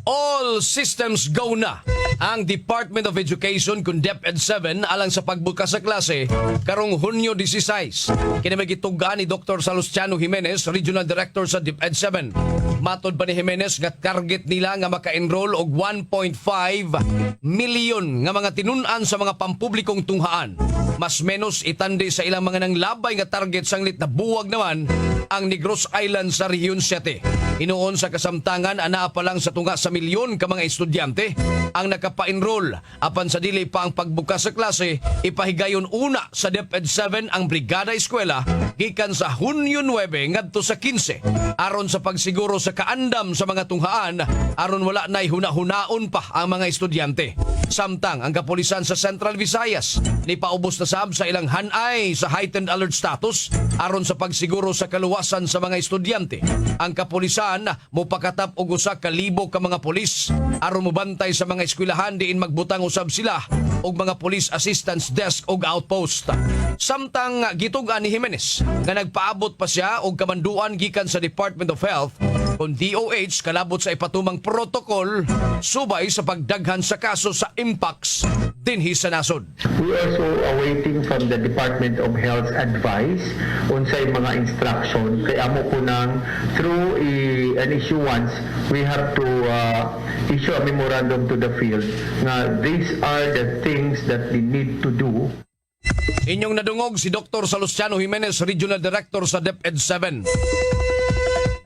all systems go na. Ang Department of Education kung DepEd 7 alang sa pagbukas sa klase karong Hunyo 16. Kinamagitugaan ni Dr. Salustiano Jimenez, Regional Director sa DepEd 7. Matod pa ni Jimenez nga target nila nga maka-enroll og 1.5 milyon nga mga tinun-an sa mga pampublikong tunghaan. Mas menos itandi sa ilang mga nanglabay nga target sanglit na buwag naman ang Negros Island sa Rehiyon 7. Inoon sa kasamtangan anaa pa lang sa tunga sa milyon ka mga estudyante ang nakapa-enroll. Apan sa dili pa ang pagbukas sa klase, ipahigayon una sa DepEd 7 ang Brigada Eskwela gikan sa Hunyo 9 ngadto sa 15 aron sa pagsiguro sa kaandam sa mga tunghaan aron wala nay huna-hunaon pa ang mga estudyante. Samtang ang kapulisan sa Central Visayas ni paubos na sab sa ilang hanay sa heightened alert status aron sa pagsiguro sa kaluwasan sa mga estudyante. Ang kapulisan mopakatap og usa ka libo ka mga pulis aron mobantay sa mga eskwelahan diin magbutang usab sila og mga police assistance desk og outpost. Samtang gitugan ni Jimenez nga nagpaabot pa siya og kamanduan gikan sa Department of Health kung DOH kalabot sa ipatumang protokol subay sa pagdaghan sa kaso sa impacts dinhi sa nasod. We also awaiting from the Department of Health advice unsay mga instruction kay amo po nang through an issuance we have to issue a memorandum to the field nga these are the things that they need to do. Inyong nadungog si Dr. Salustiano Jimenez, Regional Director sa DepEd 7.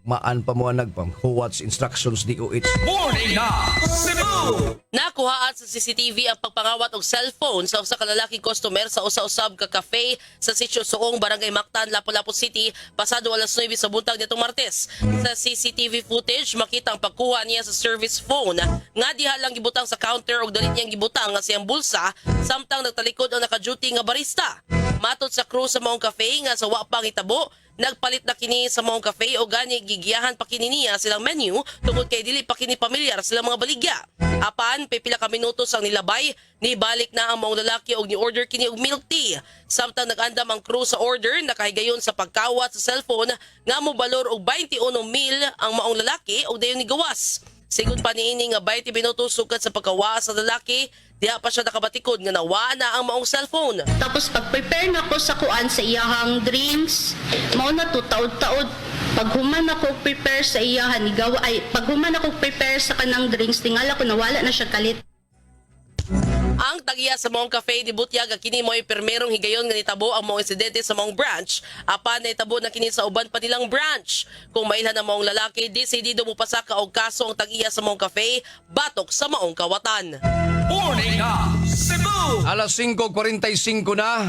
Maan pa mo nagpanghuwat instructions DOH. Morning na Cebu! Nakuhaan sa CCTV ang pagpangawat og cellphone sa usa ka lalaking customer sa usa-usab ka cafe sa Sitio Suong, Barangay Mactan, Lapu-Lapu City, pasado alas 9 sa buntag nitong Martes. Sa CCTV footage, makita ang pagkuha niya sa service phone nga diha lang gibutang sa counter og dali niyang gibutang nga siyang bulsa samtang nagtalikod ang naka-duty nga barista. Matod sa crew sa maong cafe nga sa wa pa hitabo, nagpalit na kini sa maong cafe o gani gigiyahan pa kini niya silang menu tungod kay dili pa kini pamilyar silang mga baligya. Apan pipila ka minutos ang nilabay, nibalik na ang maong lalaki og ni-order kini og milk tea. Samtang nag-andam ang crew sa order, nakahigayon sa pagkawat sa cellphone nga mobalor og 21,000 ang maong lalaki og dayon ni gawas. Sigud pa niini nga 20 minutos sukad sa pagkawa sa lalaki, diha pa siya nakabatikod nga nawa na ang maong cellphone. Tapos pag-prepare na ko sa kuan sa iyahang drinks, mao na to taod-taod. Pag human ako prepare sa iyahan igawa ay pag human ako prepare sa kanang drinks, tingala ko nawala na siya kalit. Ang tagiya sa maong cafe ni Butyag kini mo'y permerong higayon nga nitabo ang maong insidente sa maong branch. Apan nitabo na kini sa uban pa nilang branch. Kung mailhan ang maong lalaki, desidido mo pasaka og kaso ang tagiya sa maong cafe, batok sa maong kawatan. Morning na Cebu! Alas 5:45 na.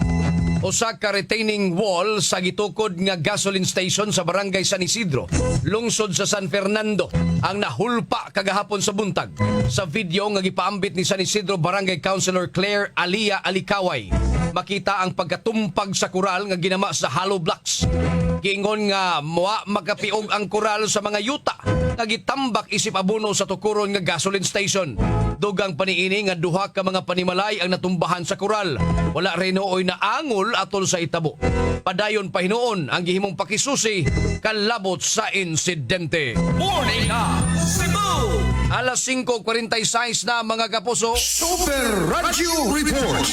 Usa ka retaining wall sa gitukod nga gasoline station sa Barangay San Isidro, lungsod sa San Fernando, ang nahulpa kagahapon sa buntag. Sa video nga gipaambit ni San Isidro Barangay Councilor Claire Alia Alikaway, makita ang pagkatumpag sa kural nga ginama sa hollow blocks. Giingon nga moa makapiog ang kural sa mga yuta nga gitambak isip abono sa tukuron nga gasoline station. Dugang paniini nga duha ka mga panimalay ang natumbahan sa kural. Wala rin nooy na angol atol sa itabo. Padayon pa hinuon ang gihimong pakisusi kalabot sa insidente. Morning na Cebu! Alas 5:46 na mga kapuso. Super Radio Report!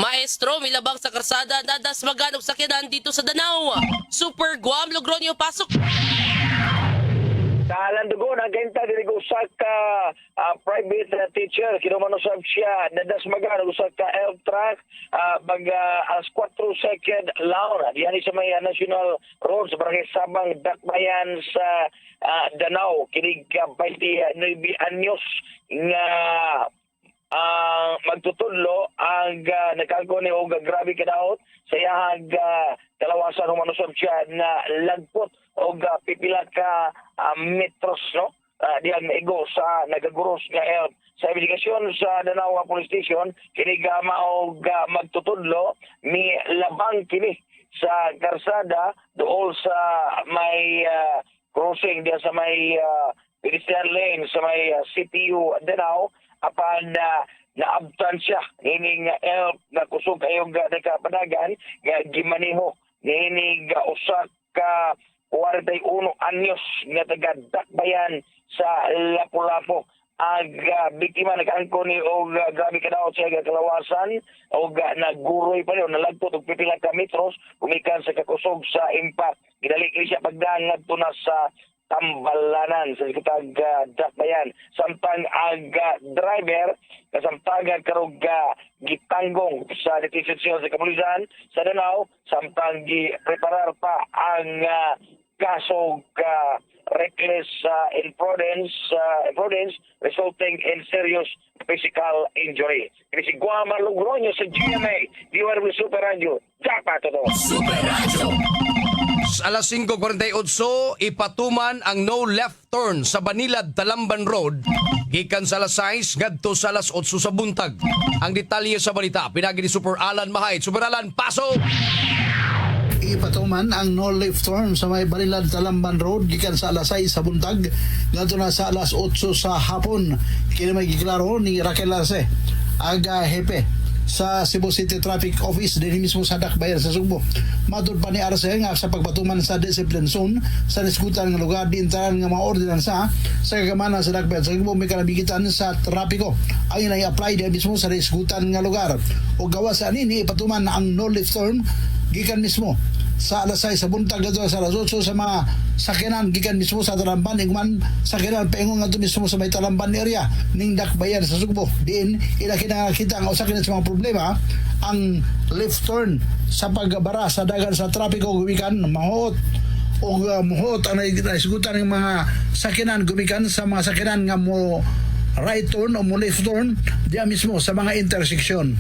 Maestro, milabang sa karsada, nadasmagan og sakyanan dito sa Danau. Super Guam, Logroño, pasok! Kalandugo na genta diri usa ka private teacher kinumanusab siya nadasmagan usa ka elf track alas 4 second laon diyan sa may National Road sa Barangay Sabang Dakbayan sa Danau kini ka 29 anyos nga magtutudlo ang nagkago ni og grabe kadaot sa iyang kalawasan humanusab siya na lagpot og pipila ka metros no diyan maigo sa nagaguros nga elf sa investigasyon sa Danau Police Station kini gama og magtutudlo mi labang kini sa karsada dool sa may crossing diyan sa may pedestrian lane sa may CPU Danau apan naabtan siya ini nga elf na kusog kayo nakapadagan nga gimaniho ini nga usa ka 41 anyos nga taga Dakbayan sa Lapu-Lapu ang biktima nagangko ni og grabe kadaot sa kalawasan og naguroy pa rin nalagpot og pipila ka metros gumikan sa kakusog sa impact gidali siya pagdaan ngadto na sa Tambalanan sa sikutag Dakbayan samtang ang driver kasamtangan karog gitanggong sa detention sa kapulisan sa Danau samtang gi-preparar pa ang kaso reckless imprudence resulting in serious physical injury. Kini si Guamar Logroño sa GMA DWW Super Radio dapat to Super Radio. Alas 5:48 ipatuman ang no left turn sa Banilad Talamban Road gikan sa alas 6 ngadto sa alas 8 sa buntag. Ang detalye sa balita pinagi ni Super Alan Mahayt. Super Alan, pasok! Ipatuman ang no left turn sa may Banilad Talamban Road gikan sa alas 6 sa buntag ngadto na sa alas 8 sa hapon. Kini may giklaro ni Raquel Arce, aga hepe sa Cebu City Traffic Office din mismo sa Dakbayan sa Sugbo. Matod pa ni Arce nga sa pagpatuman sa discipline zone sa nisgutan nga lugar diintaran nga mga ordinansa sa kagamana sa Dakbayan sa Sugbo may kanabigitan sa trapiko ay i-apply din mismo sa nisgutan nga lugar o gawa sa anini ipatuman ang no left turn gikan mismo sa alas 6 sa buntag ngadto sa alas 8 sa mga sakyanan gikan mismo sa Talamban ingman sakyanan paingon ngadto mismo sa may Talamban area ning Dakbayan sa Sugbo. Diin ila kinakita ang usa kini sa mga problema ang left turn sa pagbara sa dagan sa trapiko gumikan mahuot o muhot ang naisgutan ng mga sakyanan gumikan sa mga sakyanan nga mo right turn o mo left turn diya mismo sa mga intersection.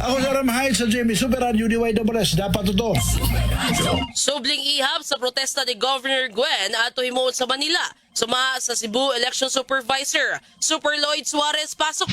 Ako sa Ramahayt sa Jimmy Super Radio DYWS dapat ito. Subling ihap sa protesta ni Governor Gwen at himuon sa Manila. Suma sa Cebu Election Supervisor Super Lloyd Suarez, pasok.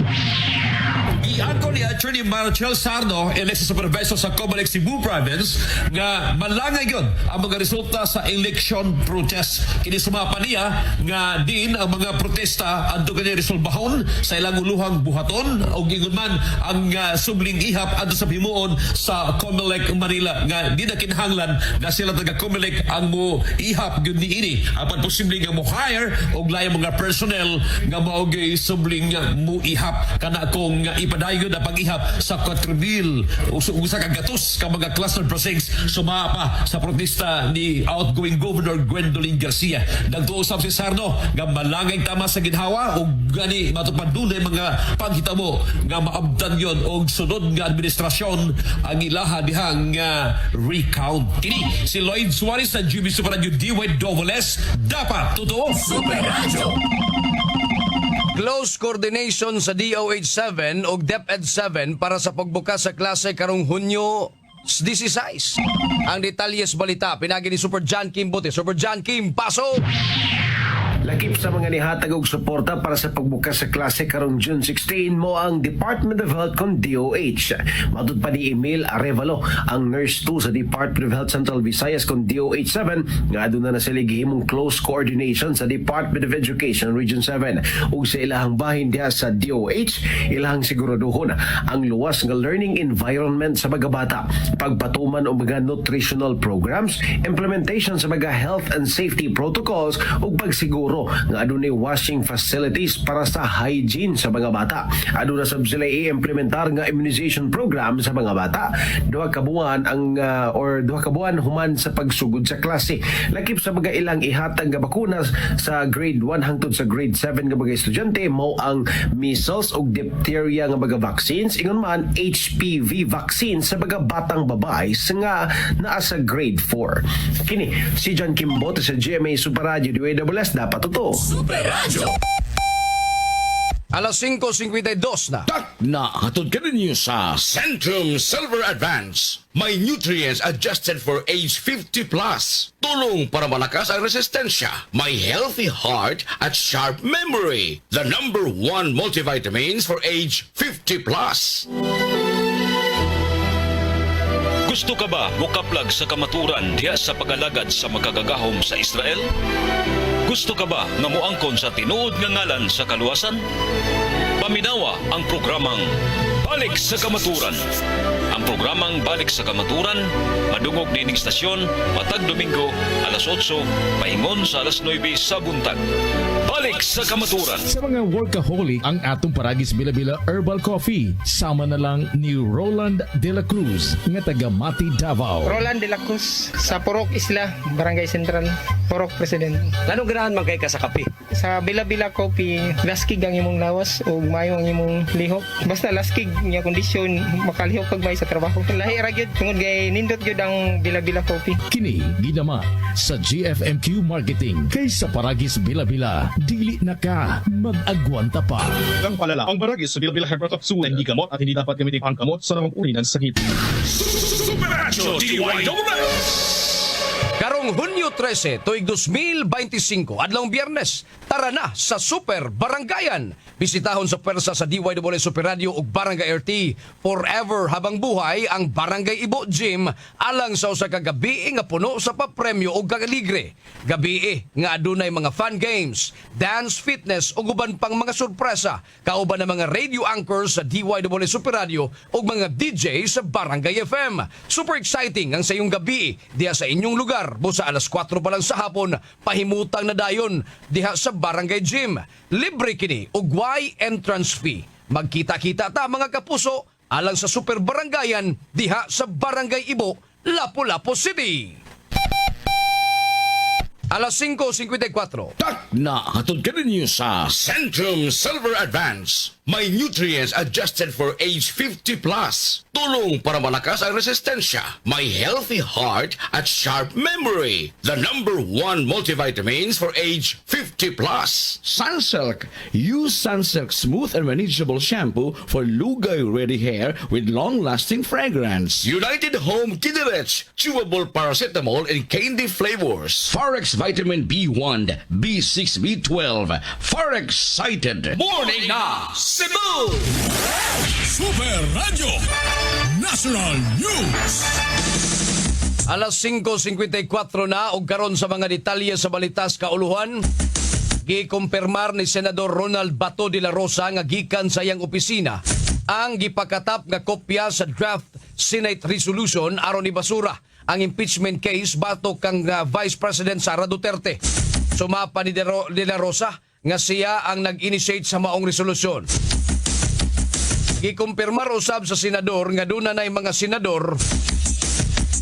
Iangko ni Attorney Marcel Sarno, election supervisor sa Comelec Cebu Province, nga malangay yun ang mga resulta sa election protest. Kini sumapa niya nga din ang mga protesta adto kani resolbahon sa ilang uluhang buhaton o gingon man ang subling ihap adto sa himuon sa Comelec Manila nga di na kinahanglan na sila taga Comelec ang mo ihap gyud niini apan posible nga mo hire og lain mga personnel nga mao gyud subling mo ihap kana kung ipadayon na pag-ihap sa 4,000 usa ka gatos ka mga cluster proceedings sumapa sa protesta ni outgoing Governor Gwendolyn Garcia. Nagtuusap si Sarno nga malangay tama sa ginhawa o gani matupad dunay mga panghitabo nga maabdan yon og sunod nga administrasyon ang ilaha dihang recount. Kini si Lloyd Suarez sa GB Super Radio DYWS dapat totoo Super Radio. Close coordination sa DOH-7 o DepEd-7 para sa pagbukas sa klase karong Hunyo 16. Ang detalyes balita pinagi ni Super John Kim Bote. Super John Kim, pasok! Lakip sa mga nihatag og suporta para sa pagbukas sa klase karong June 16 mo ang Department of Health kon DOH. Matud pa ni Emil Arevalo, ang nurse 2 sa Department of Health Central Visayas kon DOH-7 nga aduna na sila gihimong close coordination sa Department of Education Region 7 ug sa ilahang bahin diha sa DOH ilahang siguraduhon ang luwas nga learning environment sa mga bata, pagpatuman og mga nutritional programs, implementation sa mga health and safety protocols ug pagsiguro sentro nga adunay washing facilities para sa hygiene sa mga bata. Aduna sab sila i-implementar nga immunization program sa mga bata. Duha ka buwan human sa pagsugod sa klase. Lakip sa mga ilang ihatag nga bakuna sa grade 1 hangtod sa grade 7 nga mga estudyante mao ang measles ug diphtheria nga mga vaccines, ingon man HPV vaccine sa mga batang babae nga naa sa grade 4. Kini si John Kimbote sa GMA Super Radio DWS dapat totoo. Super Radio. Alas 5:52 na. Na hatod ka ninyo sa Centrum Silver Advance. May nutrients adjusted for age 50 plus. Tulong para malakas ang resistensya. May healthy heart at sharp memory. The #1 multivitamins for age 50 plus. Gusto ka ba mukaplag sa kamaturan diya sa pag-alagad sa makagagahom sa Israel? Gusto ka ba nga moangkon sa tinuod nga ngalan sa kaluwasan? Paminawa ang programang Balik sa Kamaturan. Ang programang Balik sa Kamaturan madungog nining stasyon matag Domingo alas 8 paingon sa alas 9 sa buntag. Balik sa Kamaturan. Sa mga workaholic, ang atong Paragis Bila-Bila Herbal Coffee. Sama na lang ni Roland De La Cruz nga taga Mati, Davao. Roland De La Cruz sa Purok Isla, Barangay Central, Purok President. Anong ganahan man kay ka sa kape? Sa Bila-Bila Coffee, laskig ang imong lawas o mayo ang imong lihok. Basta laskig niya kondisyon, makalihok pag may sa trabaho. Lahi ra gyud tungod kay nindot gyud ang Bila-Bila Coffee. Kini ginama sa GFMQ Marketing kay sa Paragis Bila-Bila. Dili na ka mag-agwanta pa. Ang palala, ang Paragis sa Bila-Bila Herbal Capsule hindi gamot at hindi dapat gamitin pangkamot sa namang uri ng sakit. Super Radio DWS. Karong Hunyo 13, tuig 2025, adlong Biyernes, tara na sa Super Barangayan. Bisitahon sa pwersa sa DWS Super Radio ug Barangay RT. Forever habang buhay ang Barangay Ibo Gym alang sa usa ka gabi nga puno sa papremyo ug kagaligre. Gabi nga adunay mga fun games, dance, fitness ug uban pang mga sorpresa. Kauban ng mga radio anchors sa DWS Super Radio ug mga DJ sa Barangay FM. Super exciting ang sa iyong gabi diha sa inyong lugar. Busa alas 4 pa lang sa hapon, pahimutang na dayon diha sa Barangay Gym. Libre kini ug way entrance fee. Magkita-kita ta mga kapuso alang sa Super Barangayan diha sa Barangay Ibo, Lapu-Lapu City. Alas 5:54. Na hatod ka ninyo sa Centrum Silver Advance. May nutrients adjusted for age 50 plus. Tulong para malakas ang resistensya. May healthy heart at sharp memory. The #1 multivitamins for age 50 plus. Sunsilk. Use Sunsilk smooth and manageable shampoo for lugay-ready hair with long-lasting fragrance. United Home Kiderich. Chewable paracetamol and candy flavors. Forex Vitamin B1, B6, B12. Forex Cited. Morning na Cebu! Super Radio National News. Alas 5:54 na ug karon sa mga detalye sa balitas kauluhan. Gikumpirmar ni Senador Ronald Bato de la Rosa nga gikan sa iyang opisina ang gipakatap nga kopya sa draft Senate resolution aron ibasura ang impeachment case batok kang Vice President Sara Duterte. Sumapa ni De La Rosa nga siya ang nag-initiate sa maong resolusyon. Gikumpirmar usab sa senador nga duna nay mga senador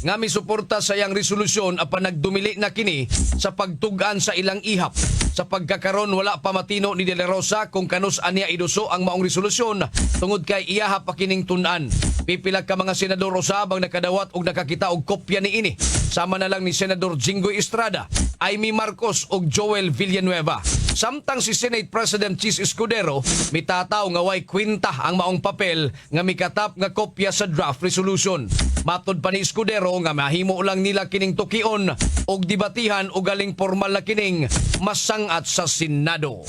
nga misuporta sa iyang resolusyon apan nagdumili na kini sa pagtugan sa ilang ihap. Sa pagkakaron wala pa matino ni De La Rosa kung kanus aniya iduso ang maong resolusyon tungod kay iyaha pa kining tun-an. Pipila ka mga senador usab ang nakadawat og nakakita og kopya ni ini. Sama na lang ni Senador Jinggoy Estrada, Amy Marcos ug Joel Villanueva. Samtang si Senate President Chis Escudero mitataw nga way kwenta ang maong papel nga mikatap nga kopya sa draft resolution. Matod pa ni Escudero nga mahimo lang nila kining tukion og debatihan og galing formal na kining masangat sa Senado.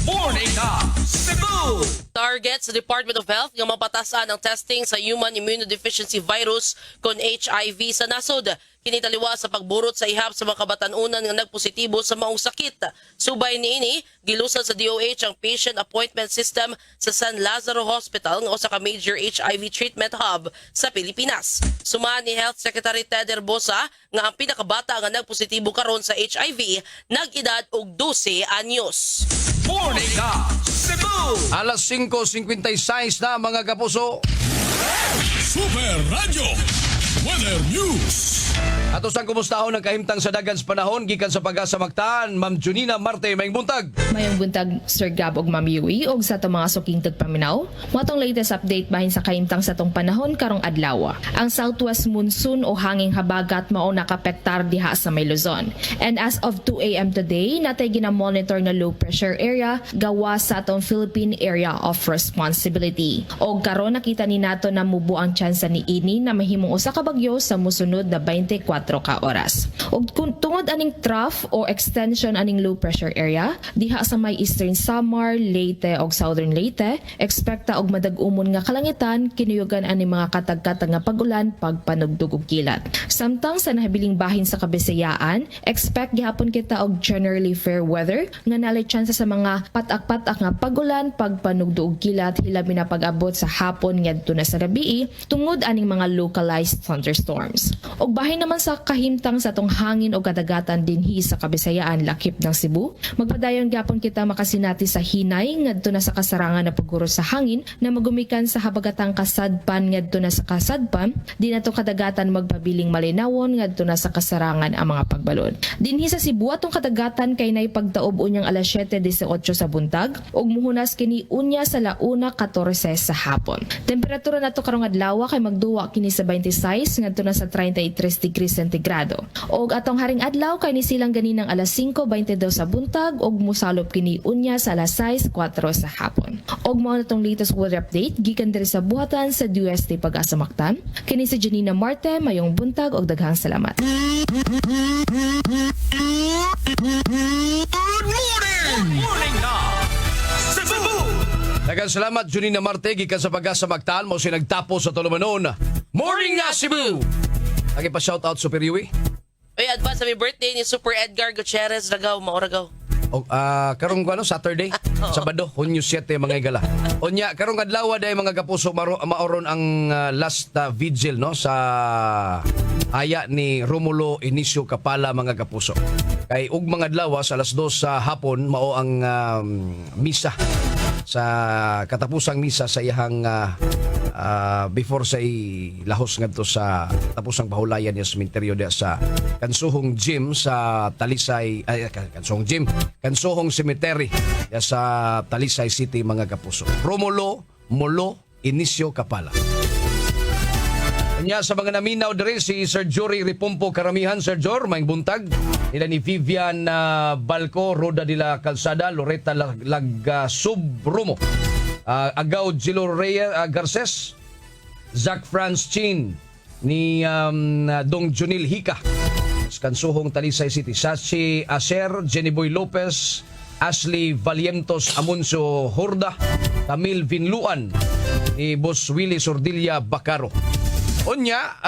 Morning na Cebu! Target sa Department of Health nga mapatasan ang testing sa human immunodeficiency virus kon HIV sa nasod. Kini taliwa sa pagburot sa ihap sa mga kabatanunan nga nagpositibo sa maong sakit. Subay niini, gilusan sa DOH ang patient appointment system sa San Lazaro Hospital nga usa ka major HIV treatment hub sa Pilipinas. Sumahan ni Health Secretary Ted Herbosa nga ang pinakabata nga nagpositibo karon sa HIV nag-edad og 12 anyos. Morning ka, Cebu! Alas 5:56 na mga kapuso. Super Radio Weather News. Ato sang kumustahon ng kahimtang sa dagan sa panahon gikan sa Pag-asa Mactan, Ma'am Junina Marte mayong buntag. Mayong buntag Sir Gab ug Ma'am Yui og sa atong mga suking tagpaminaw. Matong latest update bahin sa kahimtang sa tong panahon karong adlaw. Ang southwest monsoon o hanging habagat mao nakapektar diha sa may Luzon. And as of 2 a.m. today, natay gina-monitor na low pressure area gawa sa atong Philippine Area of Responsibility. Og karon nakita ni nato na mubo ang tsansa ni ini na mahimong usa ka bagyo sa mosunod na 24 ka oras. Ug tungod aning trough o extension aning low pressure area diha sa may Eastern Samar, Leyte ug Southern Leyte, ekspekta og madag-umon nga kalangitan kinuyugan ani mga katag-katag nga pag-ulan pagpanugdog og kilat. Samtang sa nahabiling bahin sa Kabisayaan, expect gihapon kita og generally fair weather nga naay tsansa sa mga patak-patak nga pag-ulan pagpanugdog og kilat hilabi na pag-abot sa hapon ngadto na sa gabii tungod aning mga localized thunderstorms. Og bahin naman sa kahimtang sa tong hangin o kadagatan dinhi sa Kabisayaan lakip ng Cebu, magpadayon gyapon kita makasinati sa hinay ngadto na sa kasarangan na pagguro sa hangin na magumikan sa habagatang kasadpan ngadto na sa kasadpan, di na to kadagatan magpabiling malinawon ngadto na sa kasarangan ang mga pagbalod. Dinhi sa Cebu atong kadagatan kay nay pagtaob unyang alas 7:18 sa buntag ug muhunas kini unya sa 1:14 sa hapon. Temperatura nato karong adlaw kay magduwa kini sa 26 ngadto na sa 33 degrees sentigrado. Og atong haring adlaw kay ni silang ganinang alas 5:22 sa buntag og musalop kini unya sa alas 6:04 sa hapon. Og mao na tong latest weather update gikan diri sa buhatan sa DUST Pag-asa Mactan. Kini si Janina Marte mayong buntag og daghang salamat. Good morning na, Cebu! Daghang salamat Junina Marte gikan sa Pag-asa Mactan mo si nagtapos sa tulumanon. Morning na Cebu. Lagi pa shoutout Super Yui. Oy, advance sa may birthday ni Super Edgar Gutierrez Ragaw, Maoragaw. O karong Saturday, Sabado, Hunyo 7 mga igala. Onya karong adlaw day mga kapuso maoron ang last vigil no sa aya ni Romulo Inicio Kapala mga kapuso. Kay ug mga adlaw sa alas 2 sa hapon mao ang misa sa katapusang misa sa iyang before sa lahos ngadto sa tapusang pahulayan niya sa sementeryo diya sa Kansuhong Gym sa Talisay Kansuhong Cemetery diya sa Talisay City mga kapuso. Romulo Inicio Kapala. Kanya sa mga naminaw diri si Sir Jory Ripompo Karamihan, Sir Jor, maing buntag. Nila ni Vivian Balco, Roda de la Calzada, Loretta Subrumo, Agaw Gilo Reyes Garces, Zach Franz Chin, ni Dong Junil Hika, Kansuhong Talisay City, Sachi Aser, Jenny Boy Lopez, Ashley Valientos Amuncio Horda, Tamil Vinluan, ni Boss Willie Sordilla Bacaro. Onya,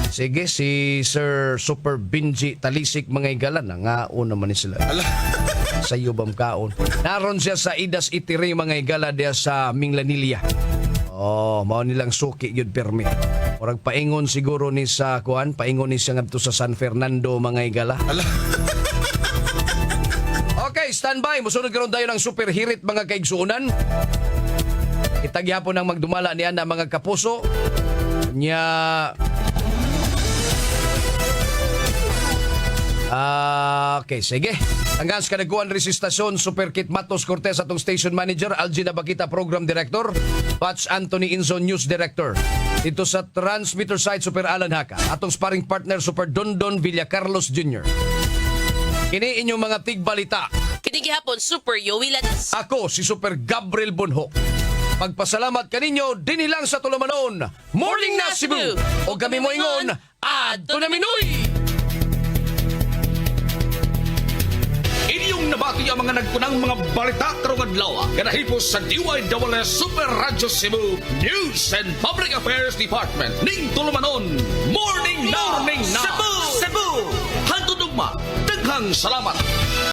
sige, si Sir Super Binji Talisik mga igalan na nga naman ni sila. Sa iyo bam kaon. Naron siya sa Idas Itiri mga igala diya sa Minglanilla. Mao nilang suki yun permi. Orag paingon siguro ni sa paingon ni siya ngadto sa San Fernando mga igala. Okay, standby. Musunod karon tayo ng super hirit mga kaigsuunan. Itagyapon ang magdumala niya na mga kapuso. Okay, sige. Hanggang sa kanaguan resistasyon, Super Kit Matos Cortez atong Station Manager, Algina Bakita Program Director, Patch Anthony Inzo News Director. Dito sa Transmitter Site, Super Alan Haka. Atong sparring partner, Super Dondon Villacarlos Jr. Kini inyong mga tigbalita. Kinigihapon, Super Yowie Ladas. Ako, si Super Gabriel Bonho. Pagpasalamat kaninyo, dinilang sa tulumanon. Morning na Cebu! O kami mo ingon, Adto na Minoy! Inyong nabati Mao'y ang mga nagpunang mga balita karong adlaw nga nahipos sa DYWS Super Radio Cebu News and Public Affairs Department ning tulumanon Morning Now Cebu! Hantod ugma, daghang salamat.